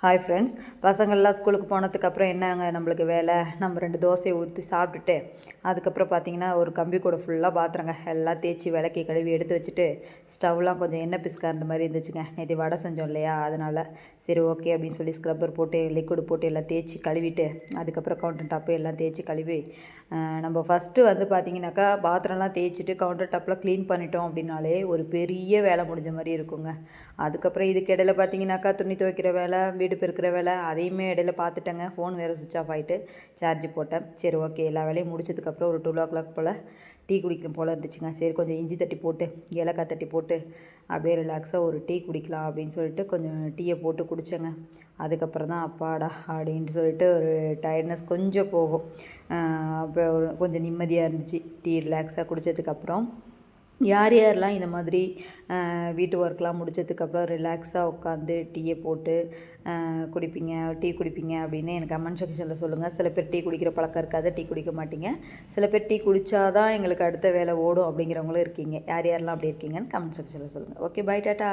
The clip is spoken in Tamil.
ஹாய் ஃப்ரெண்ட்ஸ், பசங்கள்லாம் ஸ்கூலுக்கு போனதுக்கப்புறம் என்னங்க நம்மளுக்கு வேலை? நம்ம 2 தோசையை ஊற்றி சாப்பிட்டுட்டு அதுக்கப்புறம் பார்த்திங்கன்னா ஒரு கம்பி கூட ஃபுல்லாக பாத்திரங்க எல்லாம் தேய்ச்சி விளக்கி கழுவி எடுத்து வச்சுட்டு ஸ்டவ்லாம் கொஞ்சம் எண்ணெய் பிஸ்கா இருந்த மாதிரி இருந்துச்சுங்க. நேற்று வடை செஞ்சோம் இல்லையா, அதனால் சரி ஓகே அப்படின்னு சொல்லி ஸ்க்ரப்பர் போட்டு லிக்விட் போட்டு எல்லாம் தேய்ச்சி கழுவிட்டு அதுக்கப்புறம் கவுண்டர் டாப்பு எல்லாம் தேய்ச்சி கழுவி நம்ம ஃபஸ்ட்டு வந்து பார்த்திங்கனாக்கா பாத்திரம்லாம் தேய்ச்சிட்டு கவுண்டர் டாப்பில் க்ளீன் பண்ணிட்டோம் அப்படின்னாலே ஒரு பெரிய வேலை முடிஞ்ச மாதிரி இருக்குங்க. அதுக்கப்புறம் இதுக்கு இடையில பார்த்திங்கனாக்கா துணி துவைக்கிற வேலை, வீடு பெருக்கிற வேலை, அதையுமே இடையில பார்த்துட்டேங்க. ஃபோன் வேறு சுவிட்ச் ஆஃப் ஆகிட்டு சார்ஜ் போட்டேன். சரி ஓகே, எல்லா வேலையும் முடிச்சதுக்கப்புறம் ஒரு 12 போல் டீ குடிக்கணும் போல் இருந்துச்சுங்க. சரி கொஞ்சம் இஞ்சி தட்டி போட்டு ஏலக்காய் தட்டி போட்டு அப்படியே ரிலாக்ஸாக ஒரு டீ குடிக்கலாம் அப்படின்னு சொல்லிட்டு கொஞ்சம் டீயை போட்டு குடித்தேங்க. அதுக்கப்புறம் தான் அப்பாடா அப்படின்ட்டு சொல்லிட்டு ஒரு டயர்ட்னஸ் கொஞ்சம் போகும். அப்புறம் கொஞ்சம் நிம்மதியாக இருந்துச்சு டீ ரிலாக்ஸாக குடித்ததுக்கப்புறம். யார் யாரெல்லாம் இந்த மாதிரி வீட்டு ஒர்க்லாம் முடிச்சதுக்கப்புறம் ரிலாக்ஸாக உட்காந்து டீயை போட்டு டீ குடிப்பீங்க அப்படின்னு எனக்கு கமெண்ட் செக்ஷனில் சொல்லுங்கள். சில பேர் டீ குடிக்கிற பழக்கம் இருக்காது, டீ குடிக்க மாட்டீங்க. சில பேர் டீ குடித்தாதான் எங்களுக்கு அடுத்த வேலை ஓடும் அப்படிங்கிறவங்களும் இருக்கீங்க. யார் யாரெல்லாம் அப்படி இருக்கீங்கன்னு கமெண்ட் செக்ஷனில் சொல்லுங்கள். Okay, bye, tata.